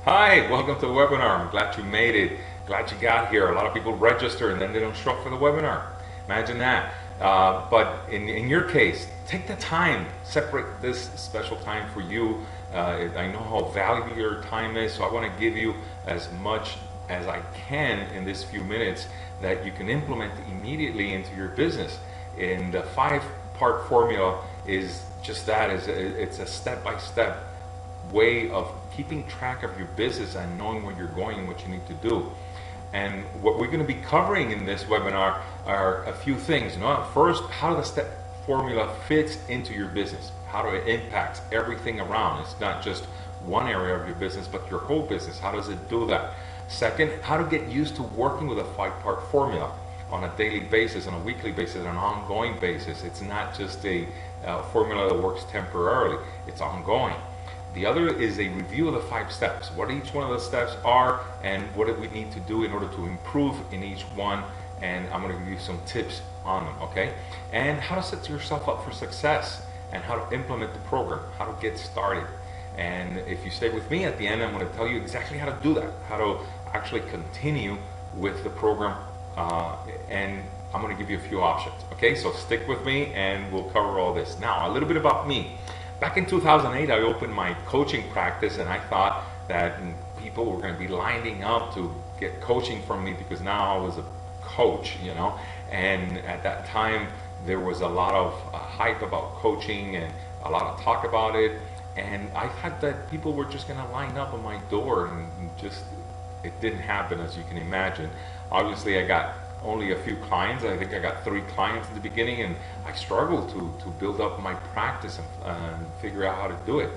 Hi, welcome to the webinar. I'm glad you made it. Glad you got here. A lot of people register and then they don't show up for the webinar. Imagine that. But in your case, take the time, separate this special time for you. I know how valuable your time is, so I want to give you as much as I can in this few minutes that you can implement immediately into your business. And the 5-part formula is just that. It's a step-by-step way of keeping track of your business and knowing where you're going and what you need to do. And what we're going to be covering in this webinar are a few things. First, how the step formula fits into your business, how it impacts everything around. It's not just one area of your business, but your whole business. How does it do that? Second, how to get used to working with a 5-part formula on a daily basis, on a weekly basis, on an ongoing basis. It's not just a formula that works temporarily. It's ongoing. The other is a review of the 5 steps, what each one of the steps are and what do we need to do in order to improve in each one, and I'm going to give you some tips on them, okay? And how to set yourself up for success and how to implement the program, how to get started. And if you stay with me at the end, I'm going to tell you exactly how to do that, how to actually continue with the program, and I'm going to give you a few options, okay? So stick with me and we'll cover all this. Now, a little bit about me. Back in 2008, I opened my coaching practice, and I thought that people were going to be lining up to get coaching from me because now I was a coach, and at that time there was a lot of hype about coaching and a lot of talk about it, and I thought that people were just going to line up on my door, and just it didn't happen, as you can imagine. Obviously, I got only a few clients. I think I got 3 clients in the beginning, and I struggled to build up my practice and figure out how to do it.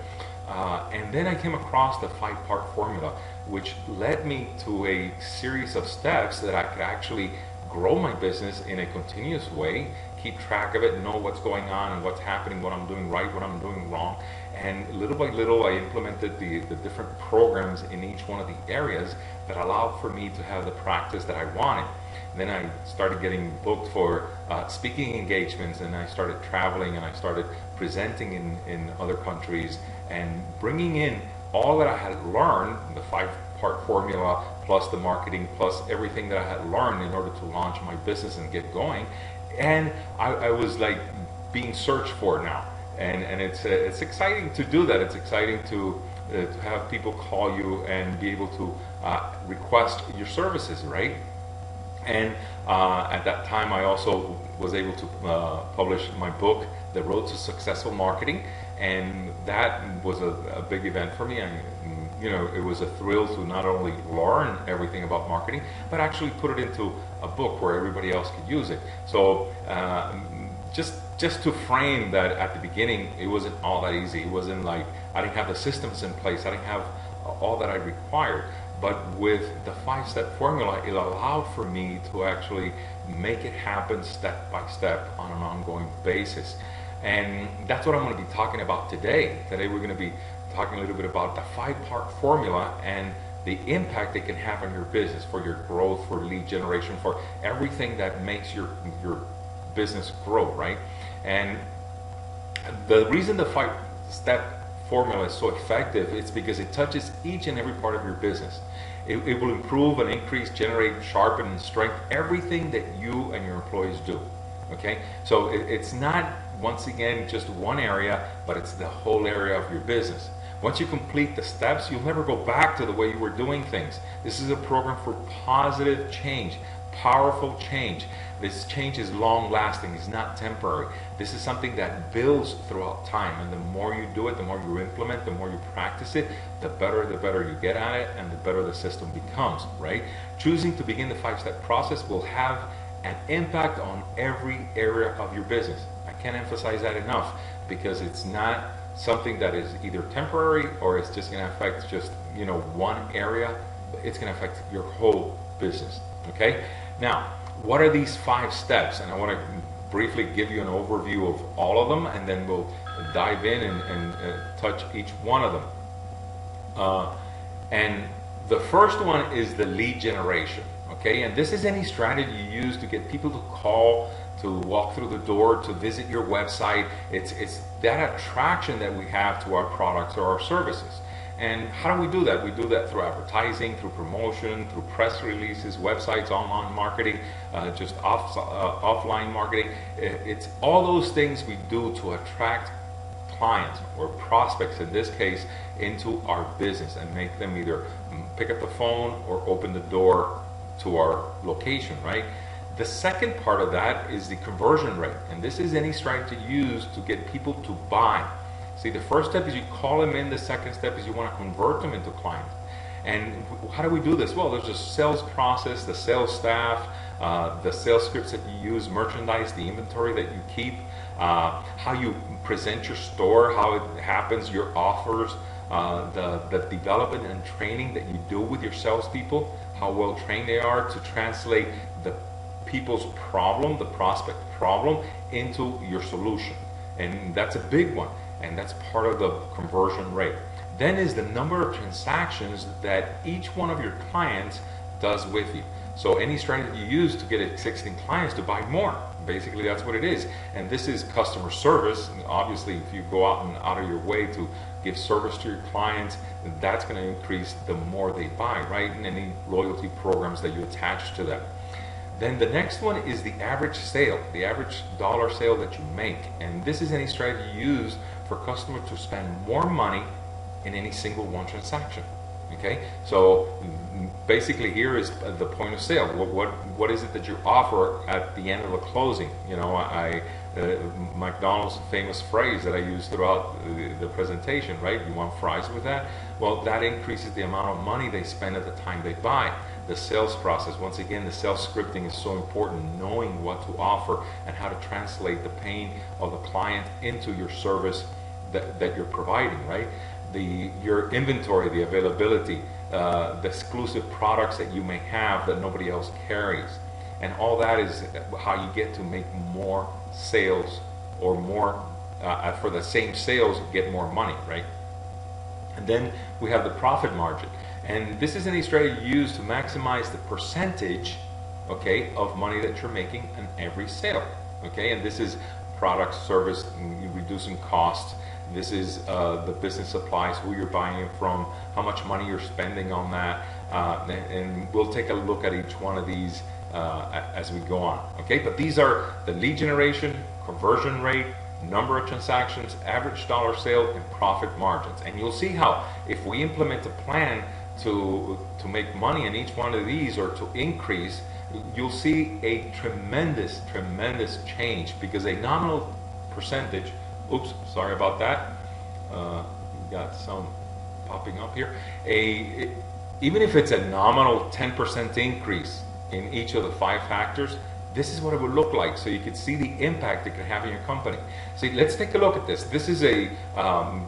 And then I came across the 5-part formula, which led me to a series of steps that I could actually grow my business in a continuous way, keep track of it, know what's going on and what's happening, what I'm doing right, what I'm doing wrong. And little by little, I implemented the different programs in each one of the areas that allowed for me to have the practice that I wanted. Then I started getting booked for speaking engagements, and I started traveling, and I started presenting in other countries and bringing in all that I had learned, the 5-part formula plus the marketing plus everything that I had learned in order to launch my business and get going. And I was like being searched for now, and it's exciting to do that. It's exciting to have people call you and be able to request your services, right? And at that time, I also was able to publish my book, The Road to Successful Marketing, and that was a big event for me. It was a thrill to not only learn everything about marketing, but actually put it into a book where everybody else could use it. So just to frame that, at the beginning, it wasn't all that easy. It wasn't like I didn't have the systems in place. I didn't have all that I required. But with the 5-step formula, it allowed for me to actually make it happen step by step on an ongoing basis. And that's what I'm going to be talking about today. Today we're going to be talking a little bit about the 5-part formula and the impact it can have on your business, for your growth, for lead generation, for everything that makes your business grow, right? And the reason the 5-step formula is so effective, it's because it touches each and every part of your business. It will improve and increase, generate, sharpen, and strengthen everything that you and your employees do. Okay, so it's not, once again, just one area, but it's the whole area of your business. Once you complete the steps, you'll never go back to the way you were doing things. This is a program for positive change, powerful change. This change is long-lasting. It's not temporary. This is something that builds throughout time, and the more you do it, the more you implement, the more you practice it, the better you get at it, and the better the system becomes, right? Choosing to begin the 5-step process will have an impact on every area of your business. I can't emphasize that enough, because it's not something that is either temporary or it's just going to affect just one area. It's going to affect your whole business. Okay, now what are these 5 steps? And I want to briefly give you an overview of all of them, and then we'll dive in and touch each one of them. And the first one is the lead generation. Okay, and this is any strategy you use to get people to call, to walk through the door, to visit your website. It's that attraction that we have to our products or our services. And how do we do that? We do that through advertising, through promotion, through press releases, websites, online marketing, offline marketing. It's all those things we do to attract clients or prospects in this case into our business and make them either pick up the phone or open the door to our location, right? The second part of that is the conversion rate, and this is any strategy used to get people to buy. See, the first step is you call them in. The second step is you want to convert them into clients. And how do we do this? Well, there's a sales process, the sales staff, the sales scripts that you use, merchandise, the inventory that you keep, how you present your store, how it happens, your offers, the development and training that you do with your salespeople, how well trained they are to translate the people's problem, the prospect problem, into your solution. And that's a big one, and that's part of the conversion rate. Then is the number of transactions that each one of your clients does with you. So any strategy you use to get existing clients to buy more, basically that's what it is. And this is customer service. And obviously, if you go out and out of your way to give service to your clients, that's going to increase the more they buy, right? And any loyalty programs that you attach to that. Then the next one is the average sale, the average dollar sale that you make. And this is any strategy used for customers to spend more money in any single one transaction. Okay, so basically here is the point of sale. What is it that you offer at the end of the closing? You know, McDonald's famous phrase that I use throughout the presentation, right? You want fries with that? Well, that increases the amount of money they spend at the time they buy. The sales process, once again, the sales scripting is so important, knowing what to offer and how to translate the pain of the client into your service that you're providing, right? Your inventory, the availability, the exclusive products that you may have that nobody else carries. And all that is how you get to make more sales, or more, for the same sales, get more money, right? And then we have the profit margin. And this is any strategy used to maximize the percentage, okay, of money that you're making in every sale, okay? And this is product, service, reducing costs. This is the business supplies, who you're buying it from, how much money you're spending on that, and we'll take a look at each one of these as we go on, okay? But these are the lead generation, conversion rate, number of transactions, average dollar sale, and profit margins. And you'll see how if we implement a plan to make money in each one of these, or to increase, you'll see a tremendous change, because a nominal percentage, oops, sorry about that, got some popping up here, even if it's a nominal 10% increase in each of the 5 factors, this is what it would look like, so you can see the impact it can have in your company. See, let's take a look at this. This is a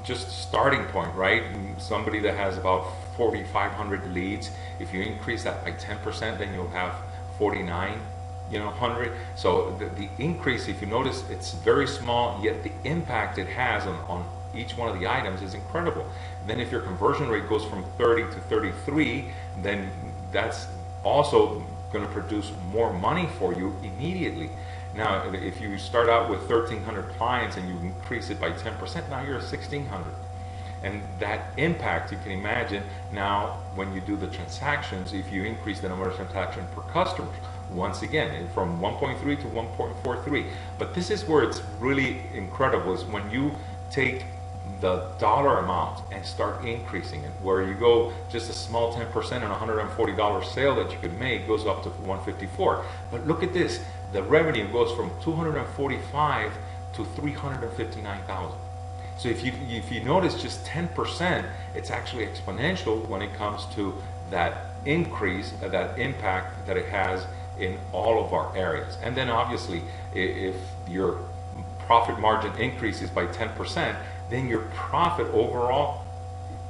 just starting point, right? Somebody that has about 4,500 leads. If you increase that by 10%, then you'll have 4,900. So the increase, if you notice, it's very small, yet the impact it has on each one of the items is incredible. Then if your conversion rate goes from 30 to 33, then that's also going to produce more money for you immediately. Now, if you start out with 1,300 clients and you increase it by 10%, now you're at 1,600. And that impact, you can imagine now when you do the transactions, if you increase the number of transactions per customer, once again, from 1.3 to 1.43. But this is where it's really incredible, is when you take the dollar amount and start increasing it, where you go just a small 10% on $140 sale that you could make goes up to 154. But look at this, the revenue goes from 245 to 359,000. So if you notice, just 10%, it's actually exponential when it comes to that increase, that impact that it has in all of our areas. And then obviously, if your profit margin increases by 10%, then your profit overall,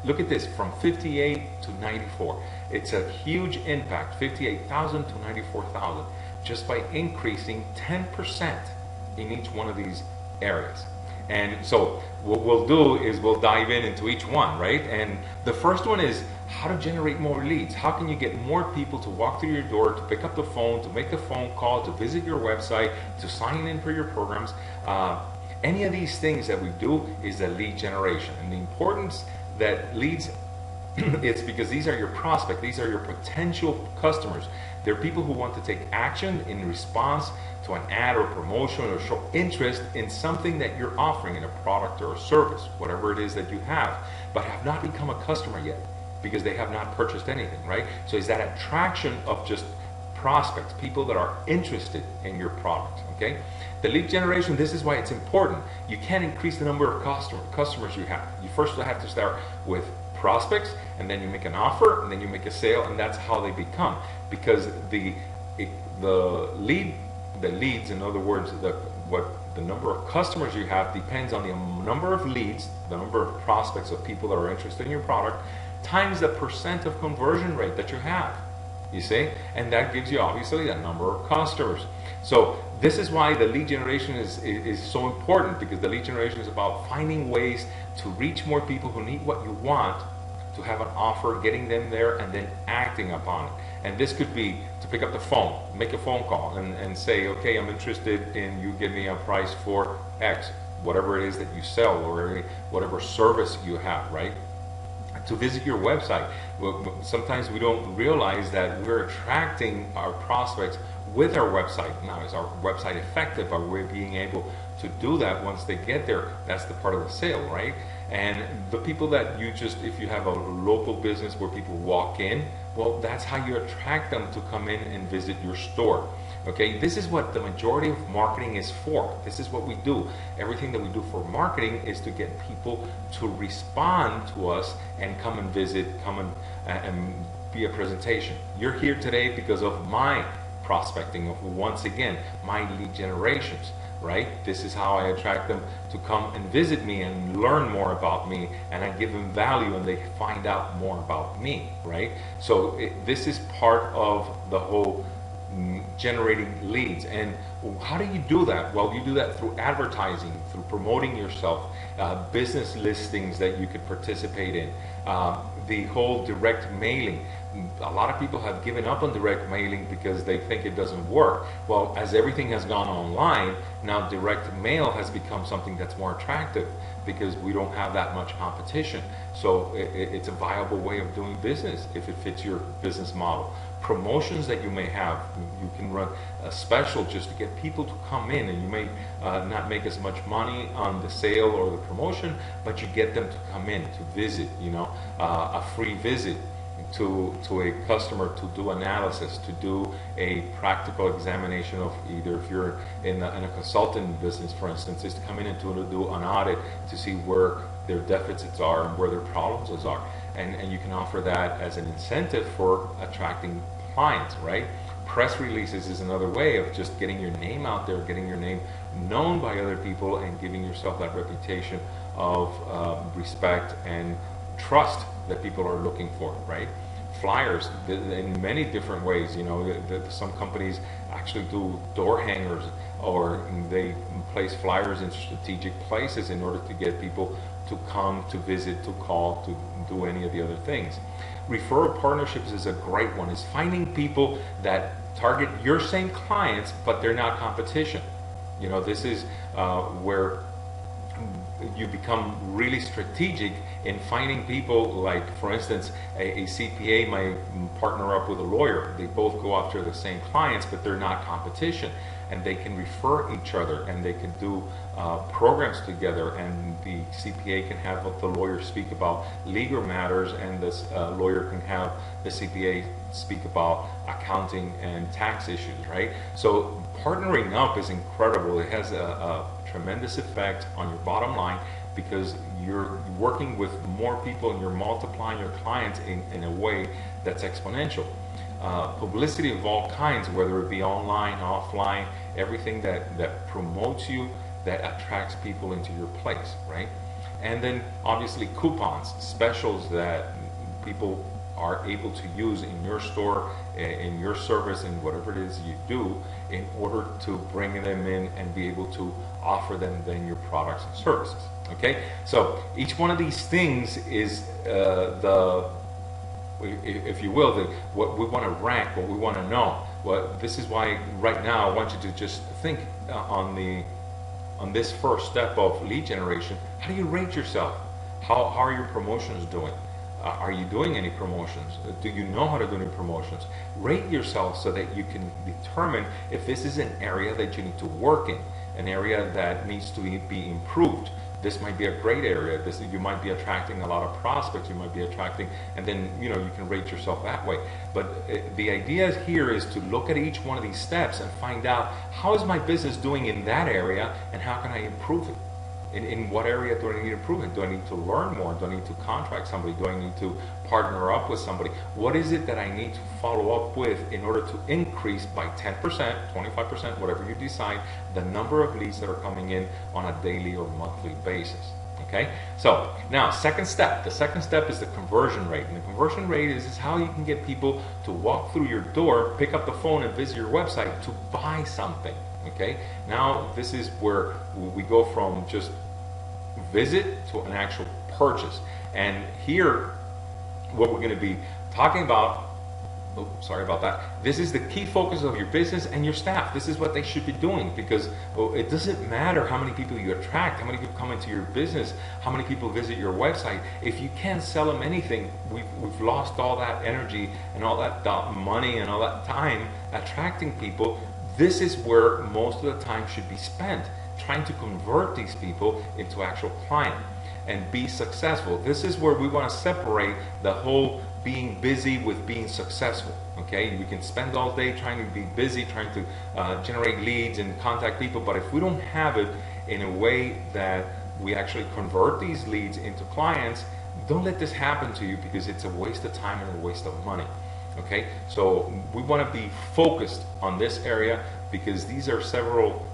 look at this, from 58 to 94. It's a huge impact, 58,000 to 94,000, just by increasing 10% in each one of these areas. And so what we'll do is we'll dive into each one, right? And the first one is how to generate more leads. How can you get more people to walk through your door, to pick up the phone, to make the phone call, to visit your website, to sign in for your programs? Any of these things that we do is the lead generation. And the importance that leads It's because these are your prospects, these are your potential customers. They're people who want to take action in response to an ad or promotion or show interest in something that you're offering, in a product or a service, whatever it is that you have, but have not become a customer yet because they have not purchased anything, right? So it's that attraction of just prospects, people that are interested in your product, okay? The lead generation, this is why it's important. You can't increase the number of customers you have. You first have to start with prospects, and then you make an offer, and then you make a sale, and that's how they become. Because the leads, in other words, the number of customers you have depends on the number of leads, the number of prospects of people that are interested in your product, times the percent of conversion rate that you have. You see? And that gives you obviously the number of customers. So this is why the lead generation is so important, because the lead generation is about finding ways to reach more people who need what you want, to have an offer, getting them there, and then acting upon it. And this could be to pick up the phone, make a phone call, and say, okay, I'm interested in you give me a price for X, whatever it is that you sell, or whatever service you have, right? To visit your website. Sometimes we don't realize that we're attracting our prospects with our website. Now, is our website effective? Are we being able to do that once they get there? That's the part of the sale, right? And the people that you just, if you have a local business where people walk in, well, that's how you attract them to come in and visit your store. Okay, this is what the majority of marketing is for. This is what we do. Everything that we do for marketing is to get people to respond to us and come and visit, come and be a presentation. You're here today because of my prospecting, of, once again, my lead generations, right? This is how I attract them to come and visit me and learn more about me, and I give them value and they find out more about me, right? So this is part of the whole generating leads. And how do you do that? Well, you do that through advertising, through promoting yourself, business listings that you could participate in, the whole direct mailing. A lot of people have given up on direct mailing because they think it doesn't work. Well, as everything has gone online, now direct mail has become something that's more attractive because we don't have that much competition. So it's a viable way of doing business if it fits your business model. Promotions that you may have, you can run a special just to get people to come in, and you may not make as much money on the sale or the promotion, but you get them to come in to visit, you know, a free visit to a customer, to do analysis, to do a practical examination of, either if you're in a consulting business, for instance, is to come in and to do an audit to see where their deficits are and where their problems are. And you can offer that as an incentive for attracting clients, right? Press releases is another way of just getting your name out there, getting your name known by other people, and giving yourself that reputation of respect and trust that people are looking for, right? Flyers in many different ways. You know, some companies actually do door hangers, or they place flyers in strategic places in order to get people to come, to visit, to call, to do any of the other things. Referral partnerships is a great one. It's finding people that target your same clients, but they're not competition. You know, this is where you become really strategic in finding people, like, for instance, a CPA might partner up with a lawyer. They both go after the same clients, but they're not competition, and they can refer each other, and they can do programs together, and the CPA can have the lawyer speak about legal matters, and this lawyer can have the CPA speak about accounting and tax issues, right? So partnering up is incredible. It has a tremendous effect on your bottom line, because you're working with more people and you're multiplying your clients in a way that's exponential. Publicity of all kinds, whether it be online, offline, everything that promotes you, that attracts people into your place, right? And then obviously coupons, specials that people are able to use in your store, in your service, and whatever it is you do, in order to bring them in and be able to offer them then your products and services. Okay, so each one of these things is if you will, what we want to rank, what we want to know. Well, this is why right now I want you to just think on this first step of lead generation. How do you rate yourself? How are your promotions doing? Are you doing any promotions? Do you know how to do any promotions? Rate yourself so that you can determine if this is an area that you need to work in, an area that needs to be improved. This might be a great area. You might be attracting a lot of prospects. You might be attracting, and then you can rate yourself that way. But the idea here is to look at each one of these steps and find out, how is my business doing in that area, and how can I improve it? In what area do I need improvement? Do I need to learn more? Do I need to contract somebody? Do I need to partner up with somebody? What is it that I need to follow up with in order to increase by 10%, 25%, whatever you decide, the number of leads that are coming in on a daily or monthly basis? Okay, so now second step. The second step is the conversion rate. And the conversion rate is how you can get people to walk through your door, pick up the phone and visit your website to buy something. Okay, now this is where we go from just visit to an actual purchase. And here, what we're going to be talking about, sorry about that, this is the key focus of your business and your staff. This is what they should be doing, because it doesn't matter how many people you attract, how many people come into your business, how many people visit your website. If you can't sell them anything, we've lost all that energy and all that money and all that time attracting people. This is where most of the time should be spent, trying to convert these people into actual client and be successful. This is where we want to separate the whole being busy with being successful. Okay, we can spend all day trying to be busy, trying to generate leads and contact people, but if we don't have it in a way that we actually convert these leads into clients, don't let this happen to you, because it's a waste of time and a waste of money. Okay, so we want to be focused on this area, because these are several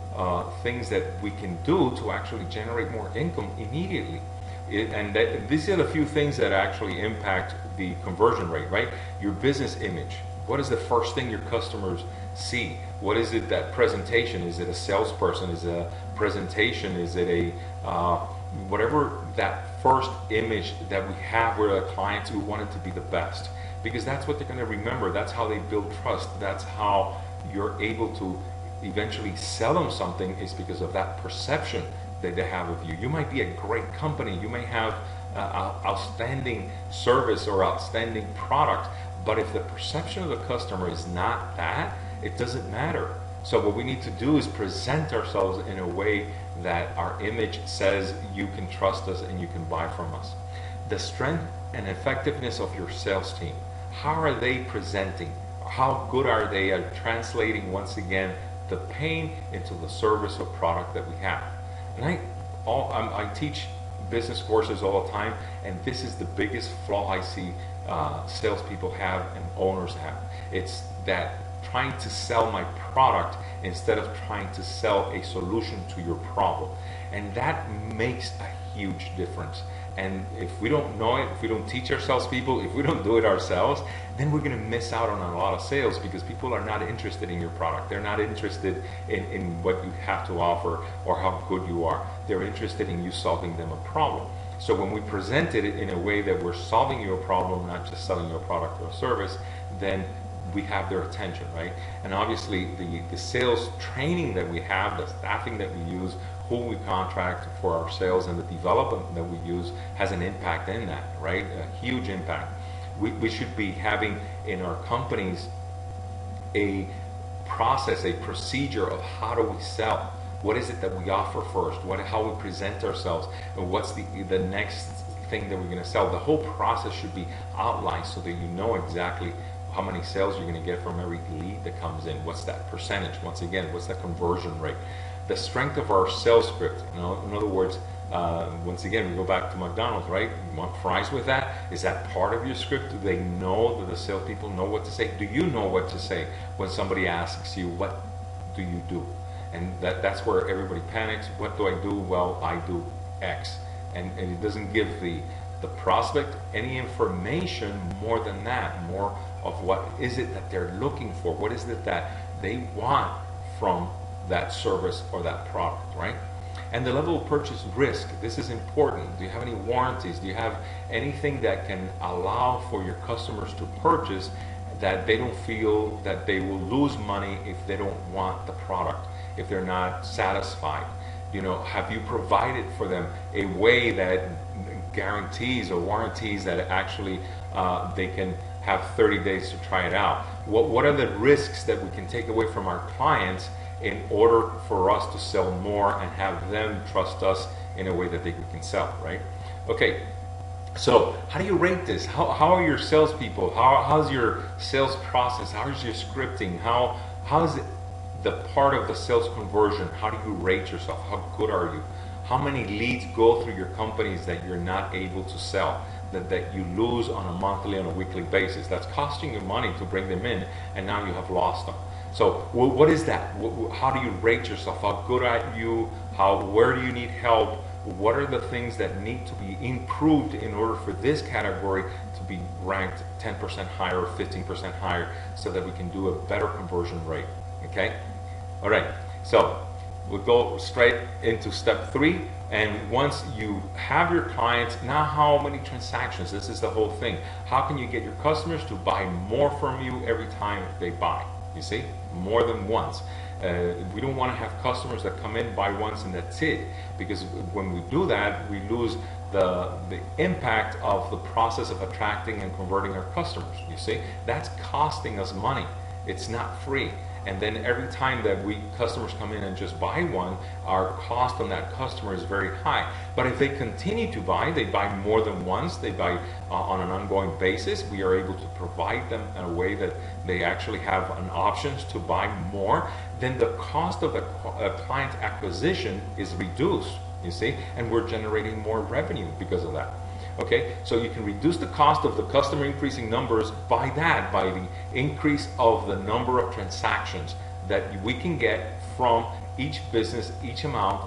things that we can do to actually generate more income immediately. These are the few things that actually impact the conversion rate, right? Your business image. What is the first thing your customers see? What is it, that presentation? Is it a salesperson? Is it a presentation? Is it a whatever that first image that we have with our clients who want it to be the best? Because that's what they're going to remember. That's how they build trust. That's how you're able to eventually sell them something, is because of that perception that they have of you. You might be a great company. You may have outstanding service or outstanding product, but if the perception of the customer is not that, it doesn't matter. So what we need to do is present ourselves in a way that our image says you can trust us and you can buy from us. The strength and effectiveness of your sales team. How are they presenting? How good are they at translating, once again, the pain into the service or product that we have? And I teach business courses all the time, and this is the biggest flaw I see salespeople have and owners have. It's that trying to sell my product instead of trying to sell a solution to your problem. And that makes a huge difference. And if we don't know it, if we don't teach ourselves people, if we don't do it ourselves, then we're going to miss out on a lot of sales, because people are not interested in your product. They're not interested in what you have to offer or how good you are. They're interested in you solving them a problem. So when we present it in a way that we're solving you a problem, not just selling you a product or a service, then we have their attention, right? And obviously the sales training that we have, the staffing that we use, who we contract for our sales, and the development that we use has an impact in that, right? A huge impact. We should be having in our companies a process, a procedure of how do we sell. What is it that we offer first? How we present ourselves? And what's the next thing that we're going to sell? The whole process should be outlined so that you know exactly how many sales you're going to get from every lead that comes in. What's that percentage? Once again, what's that conversion rate? The strength of our sales script. In other words, once again, we go back to McDonald's, right? You want fries with that? Is that part of your script? Do they know, that the salespeople know what to say? Do you know what to say when somebody asks you, what do you do? And that's where everybody panics. What do I do? Well, I do X. And it doesn't give the prospect any information more than that, more of what is it that they're looking for? What is it that they want from that service or that product, right? And the level of purchase risk, this is important. Do you have any warranties? Do you have anything that can allow for your customers to purchase that they don't feel that they will lose money if they don't want the product, if they're not satisfied? Have you provided for them a way that guarantees or warranties that actually they can have 30 days to try it out? What are the risks that we can take away from our clients in order for us to sell more and have them trust us in a way that we can sell, right? Okay, so how do you rate this? How are your salespeople? How's your sales process? How's your scripting? How's the part of the sales conversion? How do you rate yourself? How good are you? How many leads go through your companies that you're not able to sell, that you lose on a monthly, on a weekly basis? That's costing you money to bring them in, and now you have lost them. So what is that? How do you rate yourself? How good are you? Where do you need help? What are the things that need to be improved in order for this category to be ranked 10% higher or 15% higher so that we can do a better conversion rate? Okay? All right. So we'll go straight into step 3. And once you have your clients, now how many transactions? This is the whole thing. How can you get your customers to buy more from you every time they buy? You see? More than once. We don't want to have customers that come in, buy once, and that's it. Because when we do that, we lose the impact of the process of attracting and converting our customers. You see? That's costing us money. It's not free. And then every time that customers come in and just buy one, our cost on that customer is very high. But if they continue to buy, they buy more than once, they buy on an ongoing basis, we are able to provide them in a way that they actually have an options to buy more, then the cost of the client acquisition is reduced, you see, and we're generating more revenue because of that. Okay, so you can reduce the cost of the customer increasing numbers by the increase of the number of transactions that we can get from each business, each amount,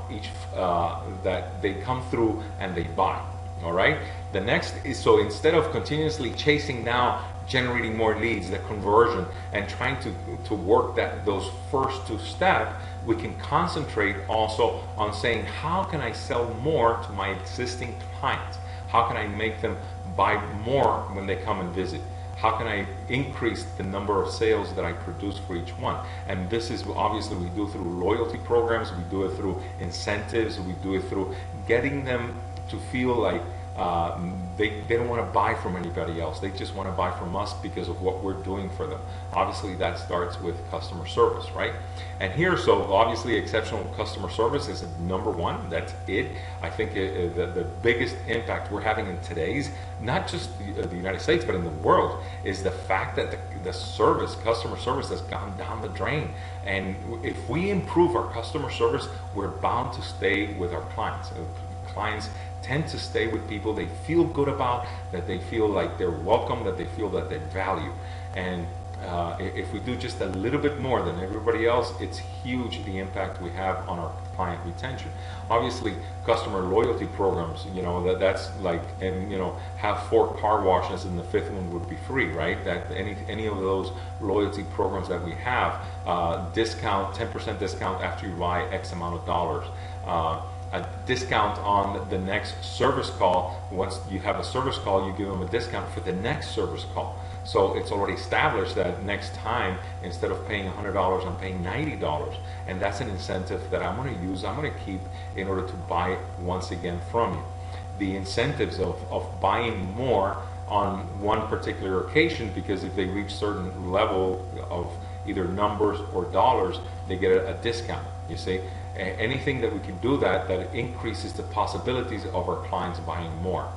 that they come through and they buy. All right. The next is, so instead of continuously chasing down, generating more leads, the conversion, and trying to work those first 2 steps, we can concentrate also on saying, how can I sell more to my existing clients? How can I make them buy more when they come and visit? How can I increase the number of sales that I produce for each one? And this is obviously we do through loyalty programs, we do it through incentives, we do it through getting them to feel like they don't want to buy from anybody else. They just want to buy from us because of what we're doing for them. Obviously that starts with customer service, right? And here, so obviously exceptional customer service is number 1. That's it. I think the biggest impact we're having in today's, not just the United States, but in the world, is the fact that the service, customer service, has gone down the drain. And if we improve our customer service, we're bound to stay with our clients. Clients tend to stay with people they feel good about, that they feel like they're welcome, that they feel that they value. And if we do just a little bit more than everybody else, it's huge the impact we have on our client retention. Obviously, customer loyalty programs, that's like, and have 4 car washes and the 5th one would be free, right? That any of those loyalty programs that we have, discount, 10% discount after you buy X amount of dollars. A discount on the next service call. Once you have a service call, you give them a discount for the next service call. So it's already established that next time, instead of paying $100, I'm paying $90. And that's an incentive that I'm going to use, I'm going to keep in order to buy once again from you. The incentives of buying more on one particular occasion, because if they reach certain level of either numbers or dollars, they get a discount, you see. Anything that we can do that increases the possibilities of our clients buying more.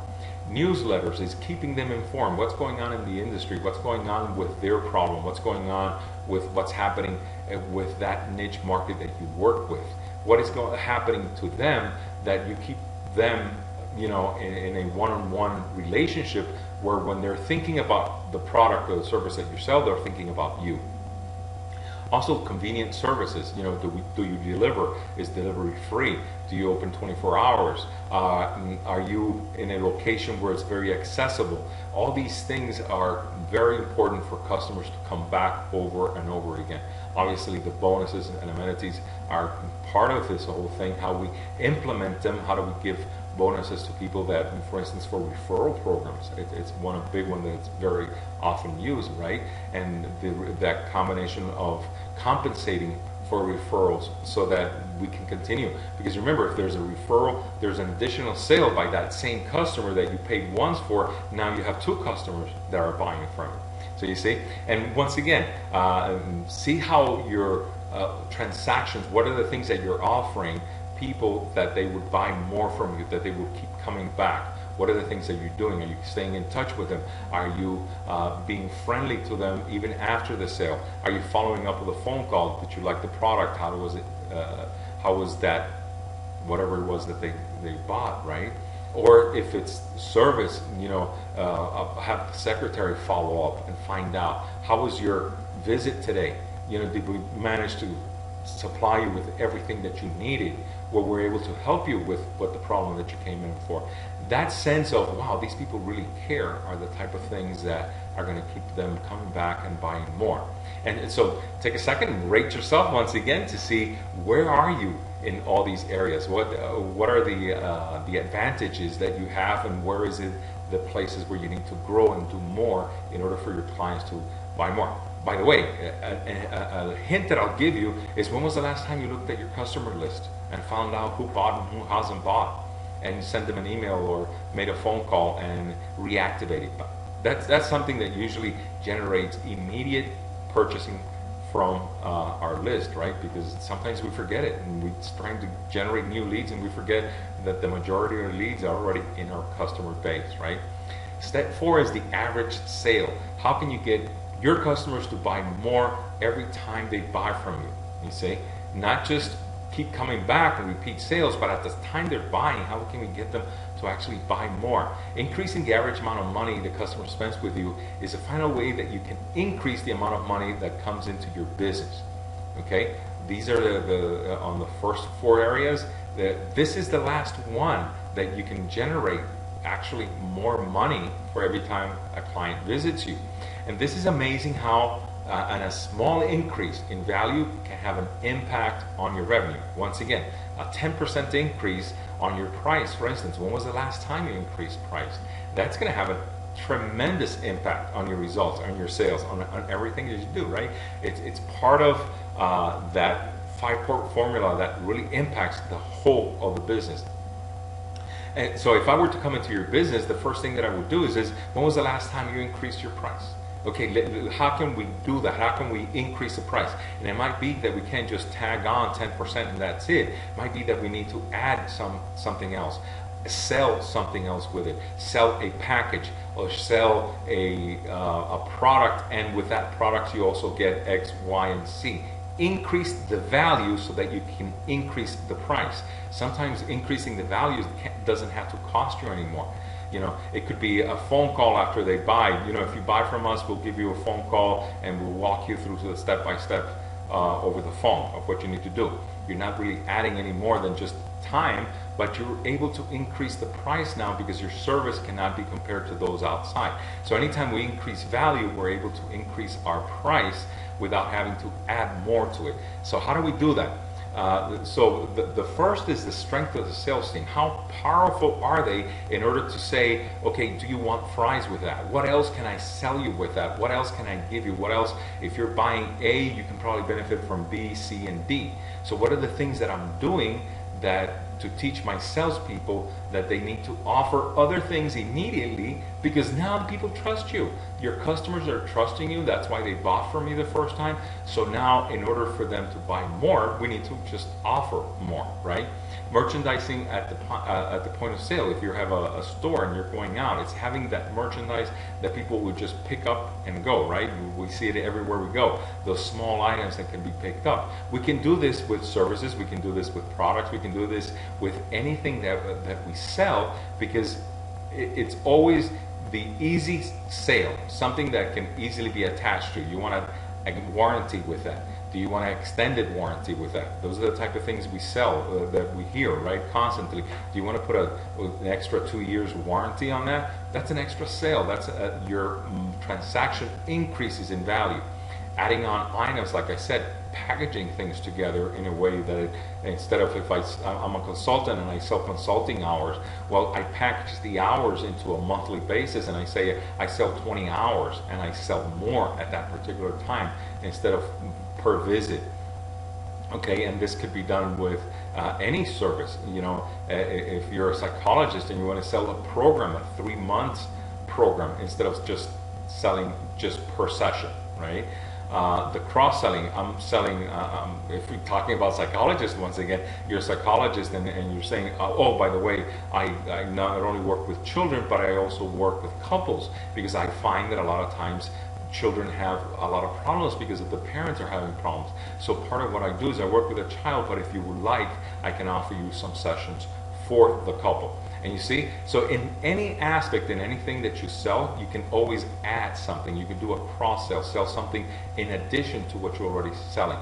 Newsletters is keeping them informed. What's going on in the industry? What's going on with their problem? What's going on with what's happening with that niche market that you work with? What is happening to them that you keep them, in a one-on-one relationship where when they're thinking about the product or the service that you sell, they're thinking about you. Also, convenient services. Do you deliver? Is delivery free? Do you open 24 hours? Are you in a location where it's very accessible? All these things are very important for customers to come back over and over again. Obviously, the bonuses and amenities are part of this whole thing. How we implement them, how do we give bonuses to people that, for instance, for referral programs, it's one big one that's very often used, right? And that combination of compensating for referrals so that we can continue. Because remember, if there's a referral, there's an additional sale by that same customer that you paid once for. Now you have two customers that are buying from you. So you see, and once again, see how your transactions, what are the things that you're offering people that they would buy more from you, that they would keep coming back. What are the things that you're doing? Are you staying in touch with them? Are you being friendly to them even after the sale? Are you following up with a phone call? Did you like the product? How was it? How was that? Whatever it was that they bought, right? Or if it's service, you know, have the secretary follow up and find out how was your visit today. You know, did we manage to supply you with everything that you needed? Where we're able to help you with what the problem that you came in for. That sense of, wow, these people really care, are the type of things that are going to keep them coming back and buying more. And so take a second and rate yourself once again to see where are you in all these areas. What are the advantages that you have, and where is it the places where you need to grow and do more in order for your clients to buy more. By the way, a hint that I'll give you is, when was the last time you looked at your customer list and found out who bought and who hasn't bought, and you sent them an email or made a phone call and reactivated? That's something that usually generates immediate purchasing from our list, right? Because sometimes we forget it, and we're trying to generate new leads and we forget that the majority of the leads are already in our customer base, right? Step 4 is the average sale. How can you get your customers to buy more every time they buy from you? You see, not just keep coming back and repeat sales, but at the time they're buying, how can we get them to actually buy more? Increasing the average amount of money the customer spends with you is a final way that you can increase the amount of money that comes into your business. Okay, these are the on the first 4 areas. This is the last one that you can generate actually more money for every time a client visits you. And this is amazing how and a small increase in value can have an impact on your revenue. Once again, a 10% increase on your price, for instance. When was the last time you increased price? That's going to have a tremendous impact on your results, on your sales, on everything that you do, right? It's part of that 5-part formula that really impacts the whole of the business. And so if I were to come into your business, the first thing that I would do is when was the last time you increased your price? Okay, how can we do that? How can we increase the price? And it might be that we can't just tag on 10% and that's it. It might be that we need to add something else, sell something else with it, sell a package, or sell a product, and with that product you also get X, Y, and Z. Increase the value so that you can increase the price. Sometimes increasing the value doesn't have to cost you anymore. You know, it could be a phone call after they buy. You know, if you buy from us, we'll give you a phone call and we'll walk you through the step-by-step over the phone of what you need to do. You're not really adding any more than just time, but you're able to increase the price now because your service cannot be compared to those outside. So anytime we increase value, we're able to increase our price without having to add more to it. So how do we do that? So the first is the strength of the sales team. How powerful are they in order to say, okay, do you want fries with that? What else can I sell you with that? What else can I give you? What else? If you're buying A, you can probably benefit from B, C, and D. So what are the things that I'm doing to teach my salespeople that they need to offer other things immediately, because now people trust you. Your customers are trusting you. That's why they bought from you the first time. So now, in order for them to buy more, we need to just offer more, right? Merchandising at the point of sale. If you have a store and you're going out, it's having that merchandise that people would just pick up and go, right? We see it everywhere we go. Those small items that can be picked up. We can do this with services. We can do this with products. We can do this with anything that we sell, because it's always the easy sale, something that can easily be attached to. You want a warranty with that. Do you want an extended warranty with that? Those are the type of things we sell, that we hear, right, constantly. Do you want to put an extra 2 years warranty on that? That's an extra sale. That's your transaction increases in value. Adding on items, like I said, packaging things together in a way that instead of, if I'm a consultant and I sell consulting hours, well, I package the hours into a monthly basis, and I say I sell 20 hours and I sell more at that particular time instead of per visit. Okay, and this could be done with any service. You know, if you're a psychologist and you want to sell a program, a 3 months program, instead of just selling just per session, right? The cross-selling, I'm selling, if we're talking about psychologists, once again, you're a psychologist and you're saying, oh, by the way, I not only work with children, but I also work with couples, because I find that a lot of times children have a lot of problems because of the parents are having problems. So part of what I do is I work with a child, but if you would like, I can offer you some sessions for the couple. And you see, so in any aspect, in anything that you sell, you can always add something. You can do a cross-sell, sell something in addition to what you're already selling.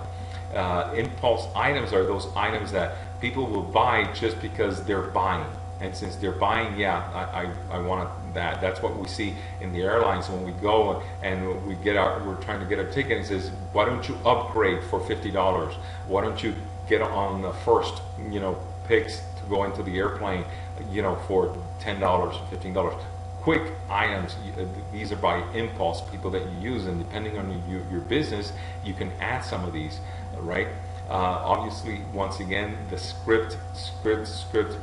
Impulse items are those items that people will buy just because they're buying. And since they're buying, yeah, I want that. That's what we see in the airlines when we go and we're trying to get a ticket, and it says, why don't you upgrade for $50? Why don't you get on the first, picks to go into the airplane, for $10, $15? Quick items. These are by impulse, people that you use, and depending on your business, you can add some of these, right? Obviously, once again, the script,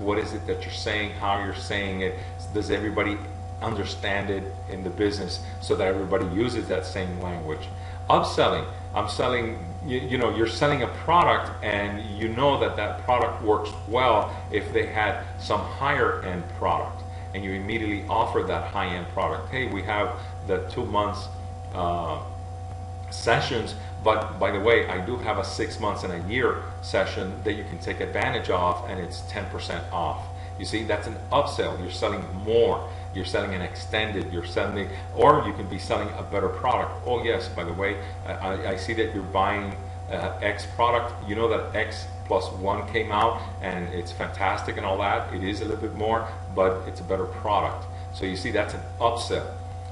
what is it that you're saying, how you're saying it, does everybody understand it in the business so that everybody uses that same language. Upselling, I'm selling, you're selling a product and you know that product works well if they had some higher end product, and you immediately offer that high end product. Hey, we have the 2 months sessions, but by the way, I do have a 6 months and a year session that you can take advantage of, and it's 10% off. You see, that's an upsell. You're selling more. You're selling an extended. You're selling, or you can be selling a better product. Oh yes, by the way, I see that you're buying X product. You know that X plus 1 came out, and it's fantastic and all that. It is a little bit more, but it's a better product. So you see, that's an upsell.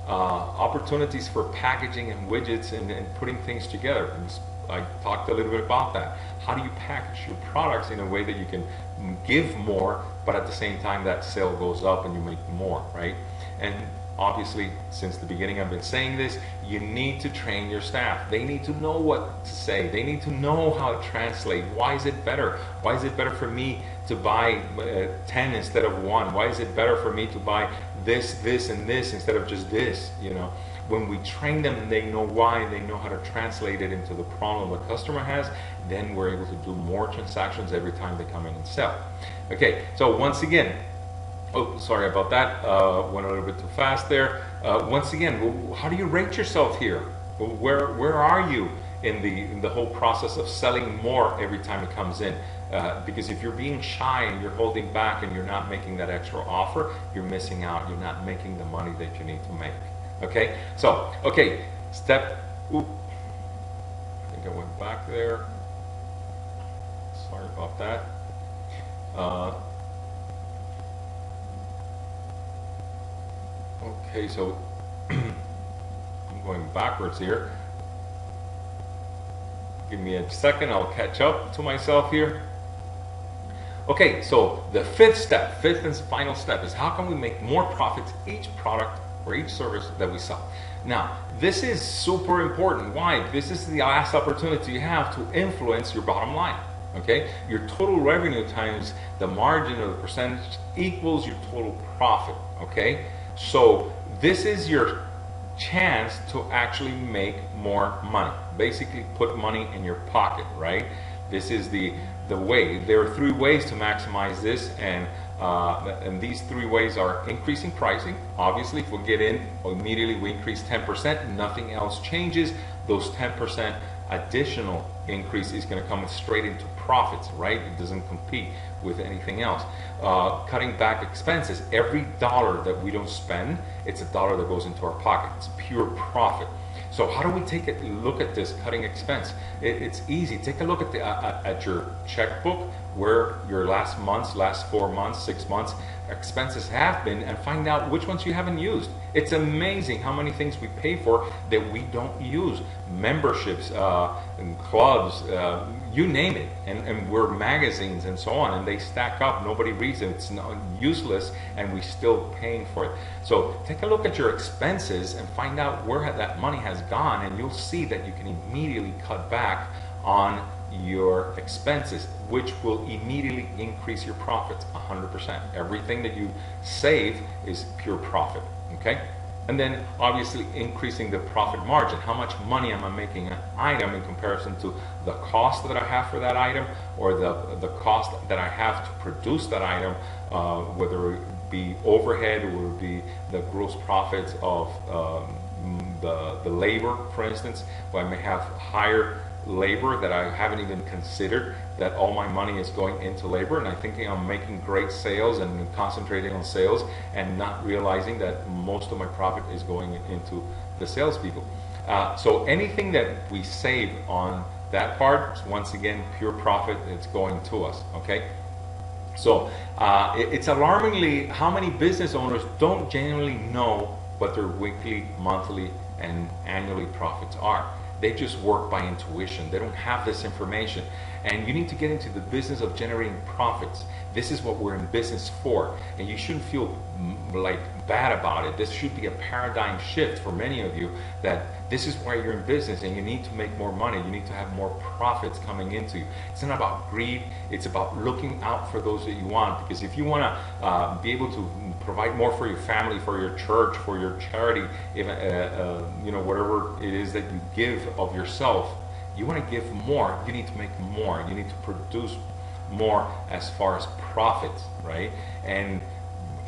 Opportunities for packaging and widgets and putting things together. And I talked a little bit about that. How do you package your products in a way that you can give more, but at the same time that sale goes up and you make more, right? And obviously, since the beginning I've been saying this, you need to train your staff. They need to know what to say. They need to know how to translate. Why is it better? Why is it better for me to buy 10 instead of 1? Why is it better for me to buy this, this, and this instead of just this? When we train them and they know why, they know how to translate it into the problem the customer has, then we're able to do more transactions every time they come in and sell. Okay, so once again, oh, sorry about that, went a little bit too fast there. Once again, how do you rate yourself here? Where are you in the whole process of selling more every time it comes in? Because if you're being shy and you're holding back and you're not making that extra offer, you're missing out. You're not making the money that you need to make. Okay, so, step, I think I went back there. Sorry about that. Okay, so I'm going backwards here. Give me a second, I'll catch up to myself here. Okay, so the fifth and final step is how can we make more profits each product or each service that we sell. Now, this is super important. Why? This is the last opportunity you have to influence your bottom line. Okay, your total revenue times the margin or the percentage equals your total profit. Okay, so this is your chance to actually make more money. Basically, put money in your pocket, right? This is the way. There are 3 ways to maximize this, and these 3 ways are increasing pricing. Obviously, if we get in immediately, we increase 10%. Nothing else changes. Those 10% additional increase is going to come straight into profits, right? It doesn't compete with anything else. Cutting back expenses. Every dollar that we don't spend, it's a dollar that goes into our pocket. It's pure profit. So how do we take a look at this cutting expense? It's easy. Take a look at your checkbook, where your last 4 months, 6 months expenses have been, and find out which ones you haven't used. It's amazing how many things we pay for that we don't use. Memberships, and clubs, you name it, and we're magazines and so on, and they stack up. Nobody reads it. It's useless, and we're still paying for it. So take a look at your expenses and find out where that money has gone, and you'll see that you can immediately cut back on your expenses, which will immediately increase your profits 100%. Everything that you save is pure profit, okay? And then obviously increasing the profit margin. How much money am I making an item in comparison to the cost that I have for that item, or the cost that I have to produce that item, whether it be overhead or it be the gross profits of the labor, for instance, where I may have higher labor that I haven't even considered, that all my money is going into labor, and I'm thinking I'm making great sales and concentrating on sales and not realizing that most of my profit is going into the salespeople. So anything that we save on that part is once again pure profit. It's going to us, okay? So it's alarmingly how many business owners don't genuinely know what their weekly, monthly, and annually profits are. They just work by intuition. They don't have this information. And you need to get into the business of generating profits. This is what we're in business for. And you shouldn't feel like bad about it. This should be a paradigm shift for many of you, that this is why you're in business and you need to make more money. You need to have more profits coming into you. It's not about greed. It's about looking out for those that you want. Because if you want to be able to provide more for your family, for your church, for your charity, even, you know, whatever it is that you give of yourself, you want to give more, you need to make more. You need to produce more as far as profits, right? And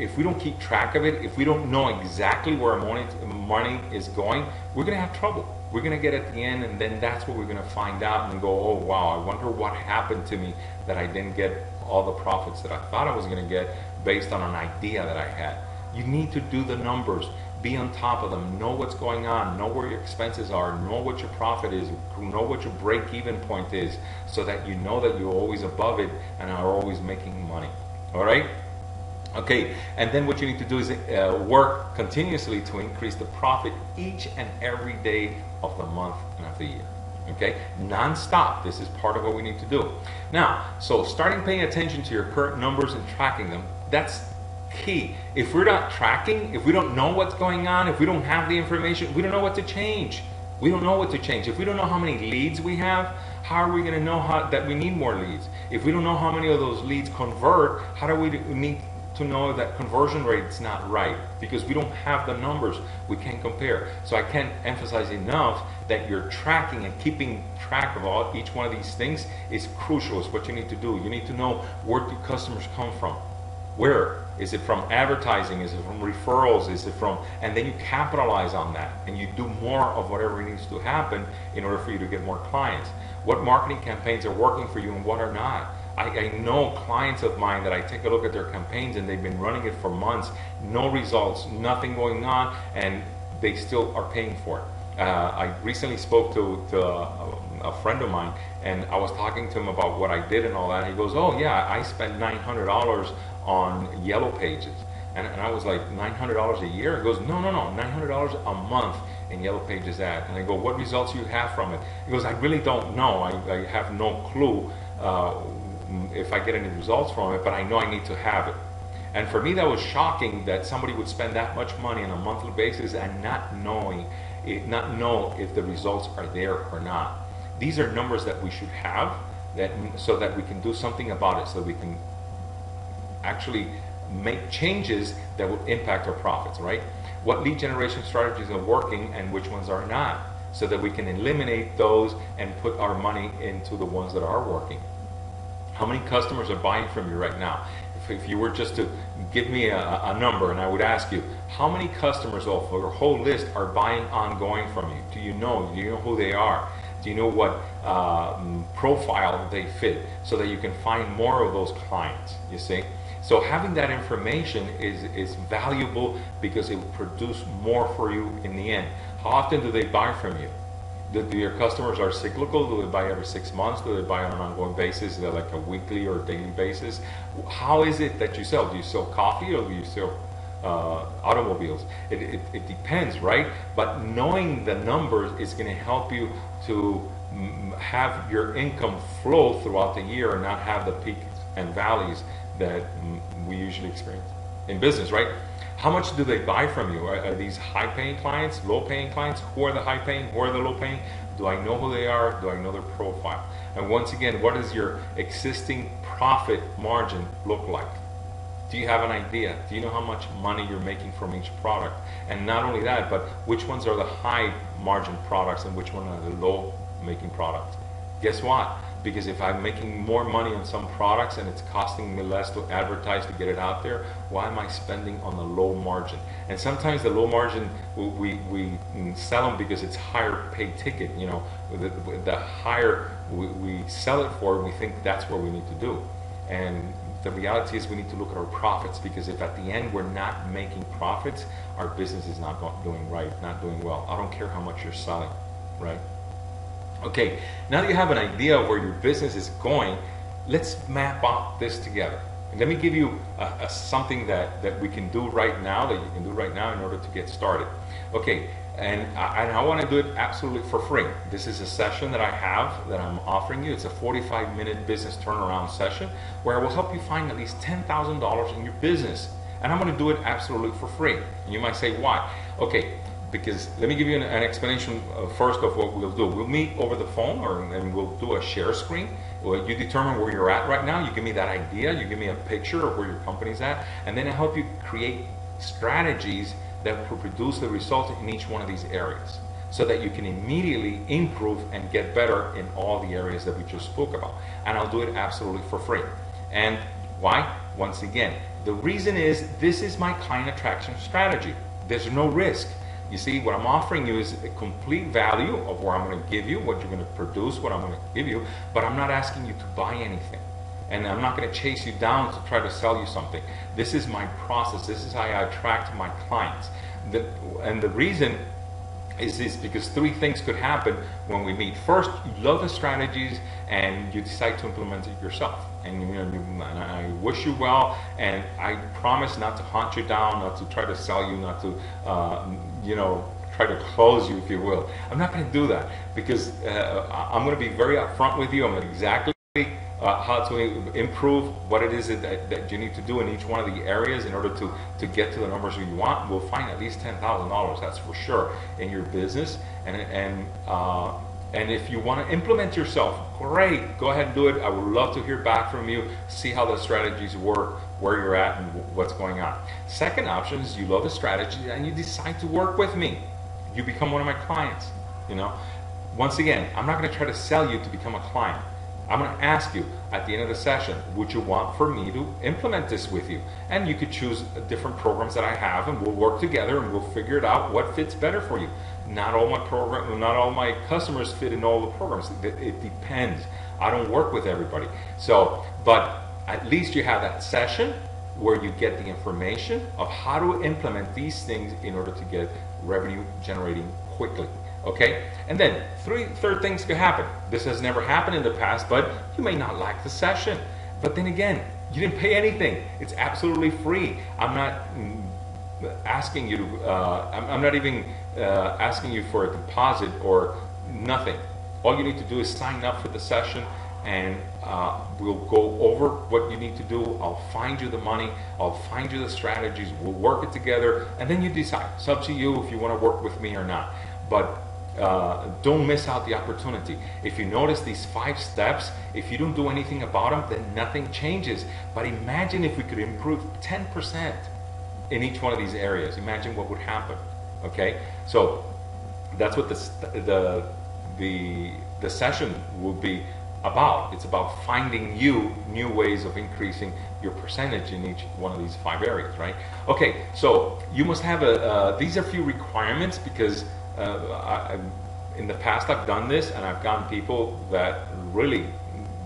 if we don't keep track of it, if we don't know exactly where our money is going, we're going to have trouble. We're going to get at the end, and then that's what we're going to find out and go, oh wow, I wonder what happened to me that I didn't get all the profits that I thought I was going to get based on an idea that I had. You need to do the numbers. Be on top of them. Know what's going on. Know where your expenses are. Know what your profit is. Know what your break-even point is, so that you know that you're always above it and are always making money. All right? Okay, and then what you need to do is work continuously to increase the profit each and every day of the month and of the year. Okay, non-stop. This is part of what we need to do. Now, so starting paying attention to your current numbers and tracking them, that's key. If we're not tracking, if we don't know what's going on, if we don't have the information, we don't know what to change. We don't know what to change. If we don't know how many leads we have, how are we going to know that we need more leads? If we don't know how many of those leads convert, how do we need to know that conversion rate is not right? Because we don't have the numbers. We can't compare. So I can't emphasize enough that you're tracking and keeping track of each one of these things is crucial. It's what you need to do. You need to know where do customers come from. Where? Is it from advertising? Is it from referrals? Is it from, and then you capitalize on that and you do more of whatever needs to happen in order for you to get more clients. What marketing campaigns are working for you and what are not? I know clients of mine that I take a look at their campaigns and they've been running it for months, no results, nothing going on, and they still are paying for it. I recently spoke to a friend of mine, and I was talking to him about what I did and all that. He goes, oh yeah, I spent $900 on Yellow Pages. And I was like, $900 a year? He goes, no, $900 a month in Yellow Pages ad. And I go, what results do you have from it? He goes, I really don't know. I have no clue if I get any results from it, but I know I need to have it. And for me, that was shocking that somebody would spend that much money on a monthly basis and not know if the results are there or not. These are numbers that we should have, so that we can do something about it, so we can actually make changes that will impact our profits, right? What lead generation strategies are working and which ones are not, so that we can eliminate those and put our money into the ones that are working. How many customers are buying from you right now? If you were just to give me a number and I would ask you, how many customers off your whole list are buying ongoing from you? Do you know who they are? Do you know what profile they fit, so that you can find more of those clients, you see? So having that information is valuable because it will produce more for you in the end. How often do they buy from you? Do your customers are cyclical? Do they buy every 6 months? Do they buy on an ongoing basis, like a weekly or daily basis? How is it that you sell? Do you sell coffee or do you sell automobiles? It depends, right? But knowing the numbers is going to help you to have your income flow throughout the year and not have the peaks and valleys that we usually experience. in business, right? How much do they buy from you? Are these high-paying clients, low-paying clients? Who are the high-paying? Who are the low-paying? Do I know who they are? Do I know their profile? And once again, what does your existing profit margin look like? Do you have an idea? Do you know how much money you're making from each product? And not only that, but which ones are the high margin products and which one are the low making products? Guess what? Because if I'm making more money on some products and it's costing me less to advertise to get it out there, why am I spending on the low margin? And sometimes the low margin, we sell them because it's higher paid ticket. You know, the higher we sell it for, we think that's what we need to do. And the reality is we need to look at our profits, because if at the end we're not making profits, our business is not doing right, not doing well. I don't care how much you're selling, right? Okay, now that you have an idea of where your business is going, let's map out this together. And let me give you something that we can do right now, that you can do right now in order to get started. Okay, and I want to do it absolutely for free. This is a session that I have that I'm offering you. It's a 45-minute business turnaround session where I will help you find at least $10,000 in your business. And I'm going to do it absolutely for free. And you might say, why? Okay, because let me give you an explanation first of what we'll do. We'll meet over the phone, and we'll do a share screen. You determine where you're at right now. You give me that idea. You give me a picture of where your company's at. And then I help you create strategies that will produce the result in each one of these areas, so that you can immediately improve and get better in all the areas that we just spoke about. And I'll do it absolutely for free. And why? Once again, the reason is this is my client attraction strategy. There's no risk. You see, what I'm offering you is a complete value of where I'm going to give you, what you're going to produce, what I'm going to give you, but I'm not asking you to buy anything. And I'm not going to chase you down to try to sell you something. This is my process. This is how I attract my clients. And the reason is this, because three things could happen when we meet. First, you love the strategies and you decide to implement it yourself. And and I wish you well, and I promise not to hunt you down, not to try to sell you, not to try to close you, if you will. I'm not going to do that, because I'm going to be very upfront with you. I'm going to exactly how to improve what it is that you need to do in each one of the areas in order to get to the numbers you want. We'll find at least $10,000, that's for sure, in your business. And if you want to implement yourself, great, go ahead and do it. I would love to hear back from you, see how the strategies work, where you're at, and what's going on. Second option is you love the strategy and you decide to work with me. You become one of my clients. Once again, I'm not going to try to sell you to become a client. I'm going to ask you at the end of the session, would you want for me to implement this with you? And you could choose different programs that I have, and we'll work together and we'll figure it out what fits better for you. Not all my customers fit in all the programs. It depends. I don't work with everybody. But at least you have that session where you get the information of how to implement these things in order to get revenue generating quickly. Okay, and then third things could happen. This has never happened in the past, but you may not like the session. But then again, you didn't pay anything. It's absolutely free. I'm not asking you to, I'm not even asking you for a deposit or nothing. All you need to do is sign up for the session, and we'll go over what you need to do. I'll find you the money. I'll find you the strategies. We'll work it together, and then you decide. It's up to you if you want to work with me or not. But don't miss out the opportunity. If you notice these 5 steps, if you don't do anything about them, then nothing changes. But imagine if we could improve 10% in each one of these areas. Imagine what would happen. Okay, so that's what the session will be about. It's about finding you new ways of increasing your percentage in each one of these 5 areas, right? Okay, so you must have these are a few requirements, because in the past I've done this, and I've gotten people that really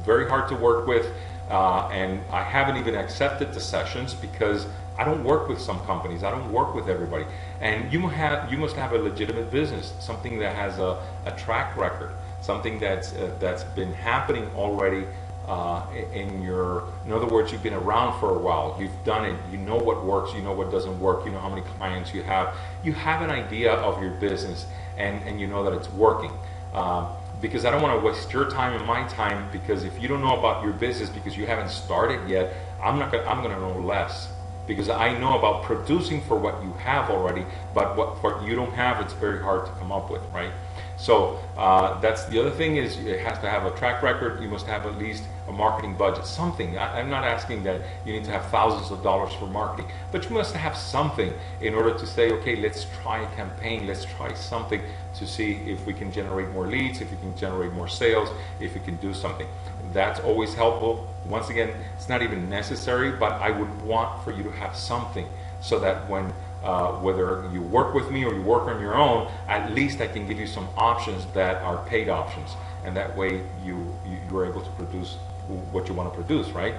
very hard to work with, and I haven't even accepted the sessions because I don't work with some companies. I don't work with everybody. And you must have a legitimate business, something that has a track record, something that's been happening already. In other words, you've been around for a while, you've done it, you know what works, you know what doesn't work, you know how many clients you have an idea of your business, and you know that it's working. Because I don't want to waste your time and my time, because if you don't know about your business because you haven't started yet, I'm going to know less, because I know about producing for what you have already, but what you don't have, it's very hard to come up with, right? So that's the other thing, is it has to have a track record. You must have at least a marketing budget, something. I'm not asking that you need to have thousands of dollars for marketing, but you must have something in order to say, okay, let's try a campaign, let's try something to see if we can generate more leads, if we can generate more sales, if we can do something. That's always helpful. Once again, it's not even necessary, but I would want for you to have something, so that when whether you work with me or you work on your own, at least I can give you some options that are paid options, and that way you're able to produce what you want to produce, right?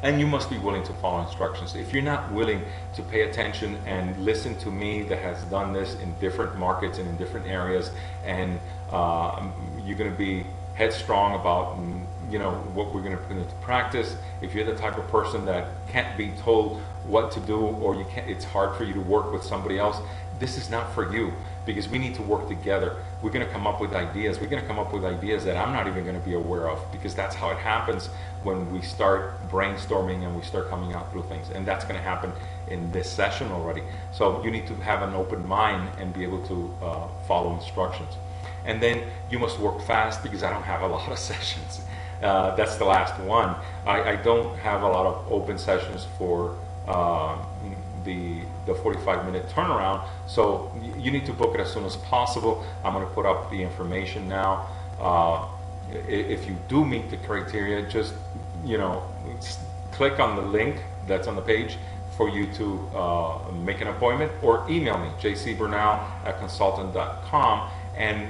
And you must be willing to follow instructions. If you're not willing to pay attention and listen to me that has done this in different markets and in different areas, and you're going to be headstrong about what we're going to put into practice. If you're the type of person that can't be told what to do, or it's hard for you to work with somebody else, this is not for you, because we need to work together. We're going to come up with ideas. We're going to come up with ideas that I'm not even going to be aware of, because that's how it happens when we start brainstorming and we start coming out through things. And that's going to happen in this session already. So you need to have an open mind and be able to follow instructions. And then you must work fast, because I don't have a lot of sessions. That's the last one. I don't have a lot of open sessions for the 45-minute turnaround, so you need to book it as soon as possible. I'm going to put up the information now. If you do meet the criteria, just click on the link that's on the page for you to make an appointment, or email me, jcbernal@consultant.com, and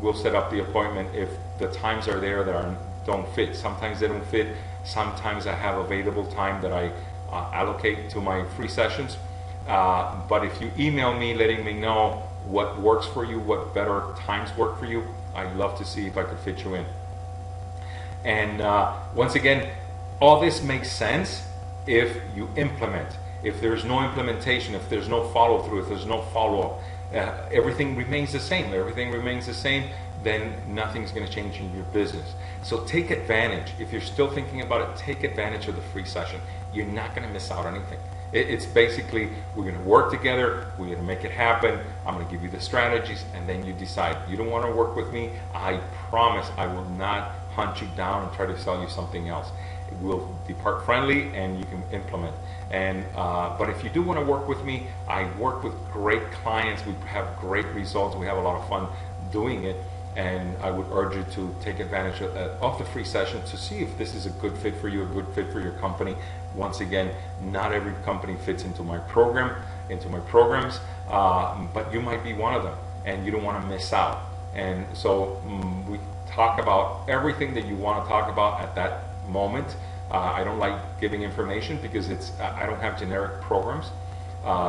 we'll set up the appointment if the times are there that don't fit. Sometimes they don't fit. Sometimes I have available time that I allocate to my free sessions. But if you email me letting me know what works for you, what better times work for you, I'd love to see if I could fit you in. And once again, all this makes sense if you implement. If there's no implementation, if there's no follow-through, if there's no follow-up, everything remains the same. Everything remains the same, then nothing's going to change in your business. So take advantage. If you're still thinking about it, take advantage of the free session. You're not going to miss out on anything. It's basically, we're going to work together, we're going to make it happen, I'm going to give you the strategies, and then you decide. You don't want to work with me, I promise I will not hunt you down and try to sell you something else. We'll depart friendly and you can implement. And but if you do want to work with me, I work with great clients, we have great results, we have a lot of fun doing it, and I would urge you to take advantage of the free session to see if this is a good fit for you, a good fit for your company. Once again, not every company fits into my program, into my programs, but you might be one of them, and you don't want to miss out. And so we talk about everything that you want to talk about at that moment. I don't like giving information because I don't have generic programs.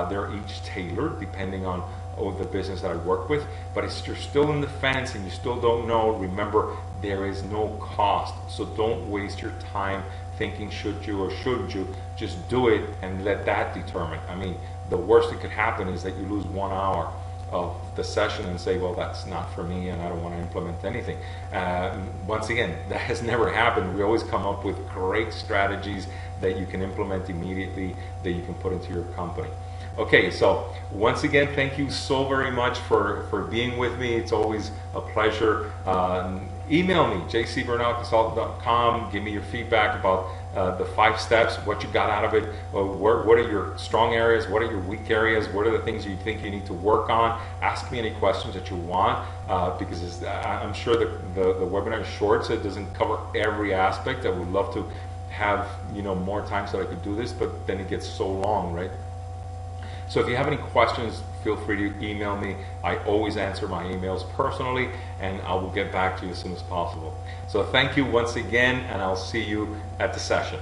They're each tailored depending on the business that I work with. But if you're still in the fence and you still don't know, remember, there is no cost. So don't waste your time thinking should you or shouldn't you. Just do it and let that determine. I mean, the worst that could happen is that you lose 1 hour of the session and say, well, that's not for me and I don't want to implement anything. Once again, that has never happened. We always come up with great strategies that you can implement immediately, that you can put into your company. Okay, so once again, thank you so very much for being with me. It's always a pleasure. Email me, jcbernalconsultant.com. Give me your feedback about the 5 steps, what you got out of it, what are your strong areas, what are your weak areas, what are the things you think you need to work on. Ask me any questions that you want, because I'm sure that the webinar is short, so it doesn't cover every aspect. I would love to have more time so I could do this, but then it gets so long, right? So if you have any questions, feel free to email me. I always answer my emails personally, and I will get back to you as soon as possible. So thank you once again, and I'll see you at the session.